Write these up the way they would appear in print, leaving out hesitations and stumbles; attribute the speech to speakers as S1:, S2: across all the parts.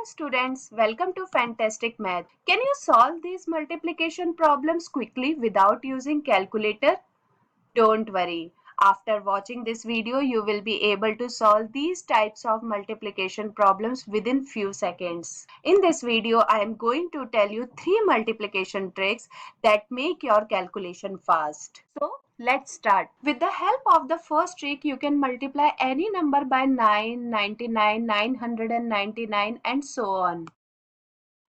S1: students, welcome to Fantastic Math. Can you solve these multiplication problems quickly without using calculator? Don't worry. After watching this video, you will be able to solve these types of multiplication problems within few seconds. In this video, I am going to tell you 3 multiplication tricks that make your calculation fast. So, let's start. With the help of the first trick, you can multiply any number by 9, 99, 999 and so on.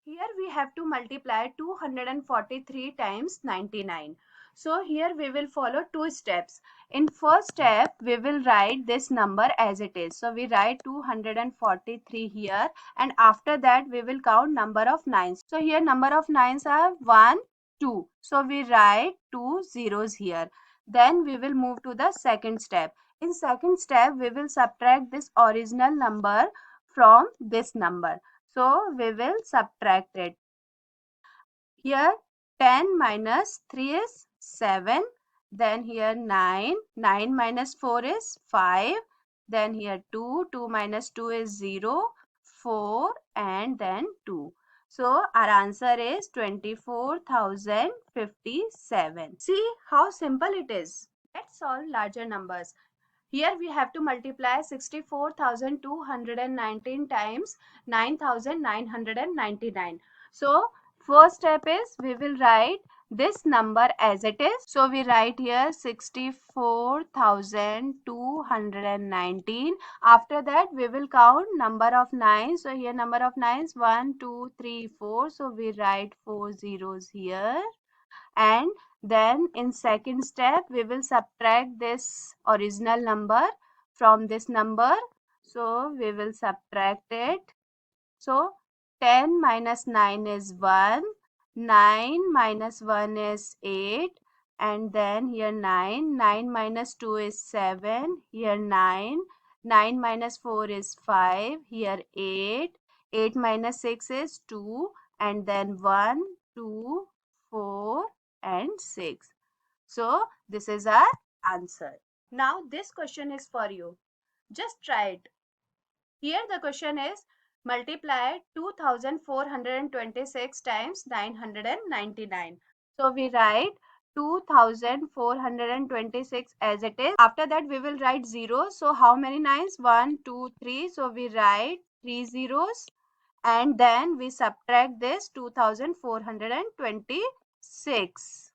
S1: Here we have to multiply 243 times 99. So here we will follow two steps. In first step, we will write this number as it is. So we write 243 here, and after that we will count number of nines. So here number of nines are 1, 2. So we write 2 zeros here. Then we will move to the second step. In second step, we will subtract this original number from this number. So we will subtract it. Here 10 minus 3 is 7. Then here 9. 9 minus 4 is 5. Then here 2. 2 minus 2 is 0. 4 and then 2. So our answer is 24,057. See how simple it is. Let's solve larger numbers. Here we have to multiply 64,219 times 9,999. So first step is we will write this number as it is. So we write here 64,219. After that we will count number of nines. So here number of nines 1, 2, 3, 4. So we write 4 zeros here. And then in second step we will subtract this original number from this number. So we will subtract it. So 10 minus 9 is 1. 9 minus 1 is 8. And then here 9. 9 minus 2 is 7. Here 9. 9 minus 4 is 5. Here 8. 8 minus 6 is 2. And then 1, 2, 4 and 6. So this is our answer. Now this question is for you. Just try it. Here the question is multiply 2426 times 999. So we write 2426 as it is. After that we will write 0. So how many nines? 1, 2, 3. So we write 3 zeros. And then we subtract this 2426.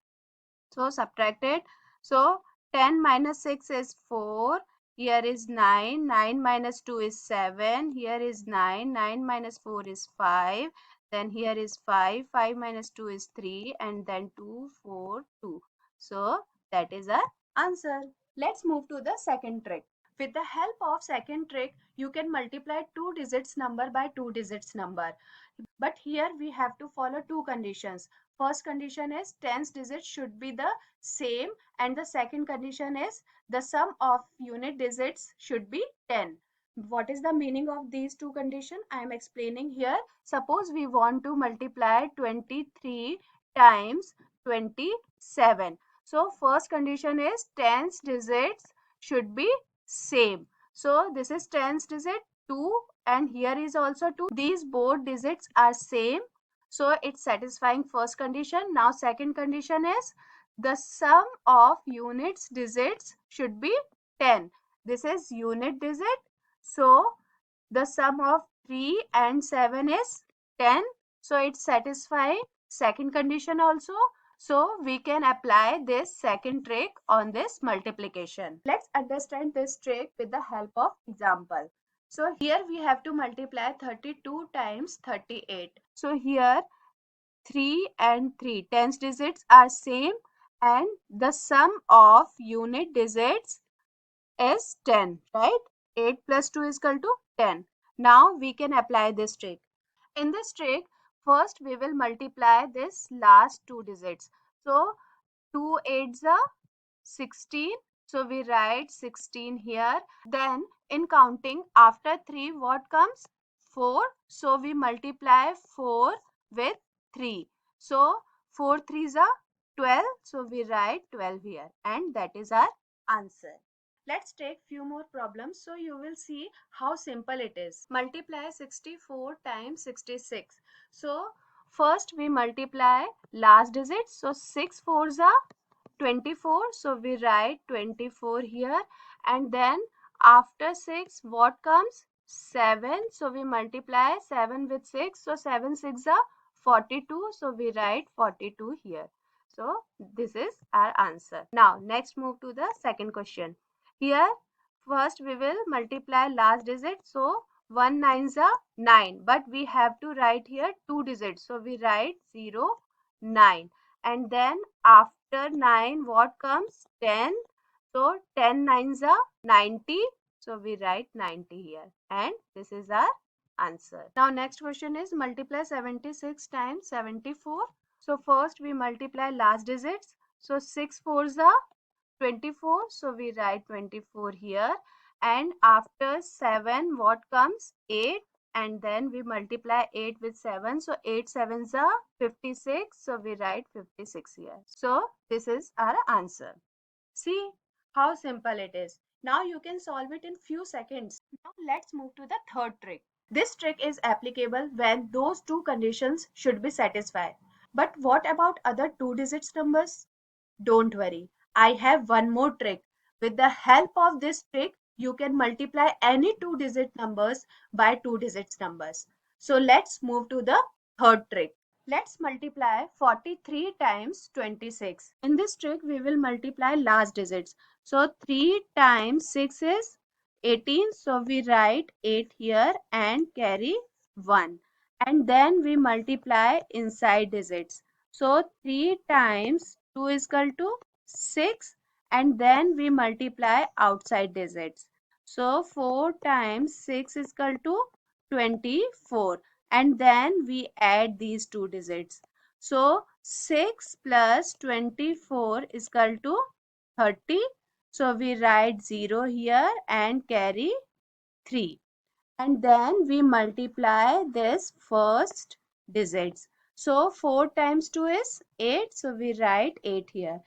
S1: So subtract it. So 10 minus 6 is 4. Here is 9. 9 minus 2 is 7. Here is 9. 9 minus 4 is 5. Then here is 5. 5 minus 2 is 3. And then 2, 4, 2. So that is our answer. Let's move to the second trick. With the help of second trick, you can multiply 2 digits number by 2 digits number. But here we have to follow two conditions. First condition is tens digits should be the same, and the second condition is the sum of unit digits should be 10. What is the meaning of these two conditions? I am explaining here. Suppose we want to multiply 23 times 27. So first condition is tens digits should be same. So this is tens digit 2 and here is also 2. These both digits are same. So it's satisfying first condition. Now second condition is the sum of units digits should be 10. This is unit digit. So the sum of 3 and 7 is 10. So it's satisfying second condition also. So we can apply this second trick on this multiplication. Let's understand this trick with the help of example. So here we have to multiply 32 times 38. So here 3 and 3 tens digits are same and the sum of unit digits is 10, right? 8 plus 2 is equal to 10. Now we can apply this trick. In this trick, first we will multiply this last two digits. So 2 8s are 16. So we write 16 here. Then in counting after 3 what comes? 4. So we multiply 4 with 3. So 4 3s are 12. So we write 12 here and that is our answer. Let's take few more problems so you will see how simple it is. Multiply 64 times 66. So first we multiply last digits. So 6 fours are 24. So we write 24 here. And then after 6 what comes? 7. So we multiply 7 with 6. So 7 6 are 42. So we write 42 here. So this is our answer. Now next move to the second question. Here first we will multiply last digit. So 1 nines are 9, but we have to write here two digits. So we write 0 9, and then after 9 what comes? 10. So 10 nines are 90. So we write 90 here, and this is our answer. Now next question is multiply 76 times 74. So first we multiply last digits. So 6 fours are 24. So we write 24 here. And after 7, what comes? 8. And then we multiply 8 with 7. So 8 sevens are 56. So we write 56 here. So this is our answer. See how simple it is. Now you can solve it in few seconds. Now let's move to the third trick. This trick is applicable when those two conditions should be satisfied. But what about other two digits numbers? Don't worry, I have one more trick. With the help of this trick, you can multiply any two-digit numbers by two-digit numbers. So let's move to the third trick. Let's multiply 43 times 26. In this trick, we will multiply last digits. So 3 times 6 is 18. So we write 8 here and carry 1. And then we multiply inside digits. So 3 times 2 is equal to 6, and then we multiply outside digits. So 4 times 6 is equal to 24, and then we add these two digits. So 6 plus 24 is equal to 30. So we write 0 here and carry 3. And then we multiply this first digits. So 4 times 2 is 8. So we write 8 here.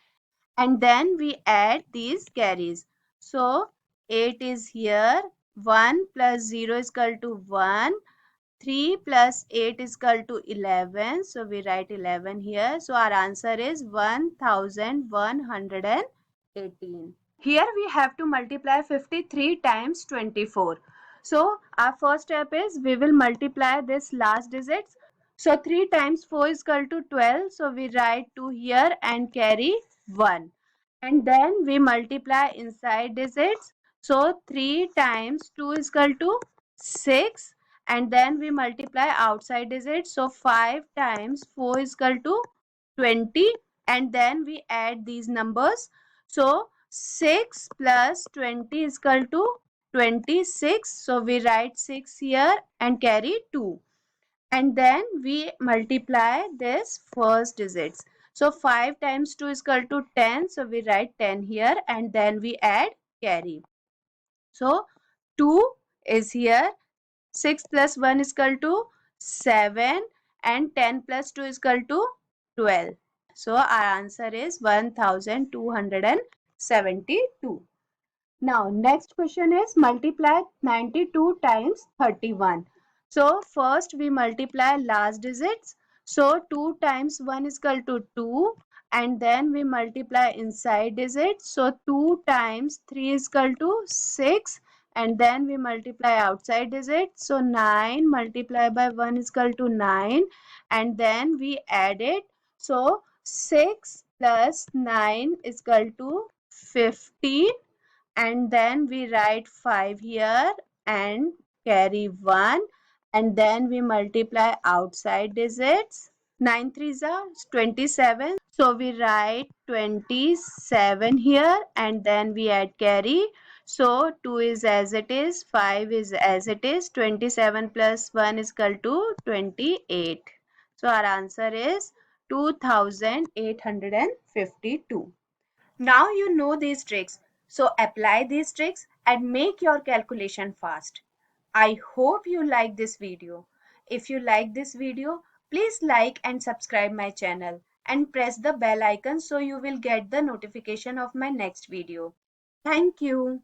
S1: And then we add these carries. So 8 is here. 1 plus 0 is equal to 1. 3 plus 8 is equal to 11. So we write 11 here. So our answer is 1118. Here we have to multiply 53 times 24. So our first step is we will multiply this last digits. So 3 times 4 is equal to 12. So we write 2 here and carry 1. And then we multiply inside digits. So 3 times 2 is equal to 6. And then we multiply outside digits. So 5 times 4 is equal to 20. And then we add these numbers. So 6 plus 20 is equal to 26. So we write 6 here and carry 2. And then we multiply this first digits. So 5 times 2 is equal to 10. So we write 10 here and then we add carry. So 2 is here. 6 plus 1 is equal to 7 and 10 plus 2 is equal to 12. So our answer is 1272. Now, next question is multiply 92 times 31. So, first we multiply last digits. So, 2 times 1 is equal to 2. And then we multiply inside digits. So, 2 times 3 is equal to 6. And then we multiply outside digits. So, 9 multiplied by 1 is equal to 9. And then we add it. So, 6 plus 9 is equal to 15, and then we write 5 here and carry 1, and then we multiply outside digits. 9 threes are 27, so we write 27 here and then we add carry. So 2 is as it is, 5 is as it is, 27 plus 1 is equal to 28. So our answer is 2852. Now you know these tricks, so apply these tricks and make your calculation fast. I hope you like this video. If you like this video, please like and subscribe my channel and press the bell icon so you will get the notification of my next video. Thank you.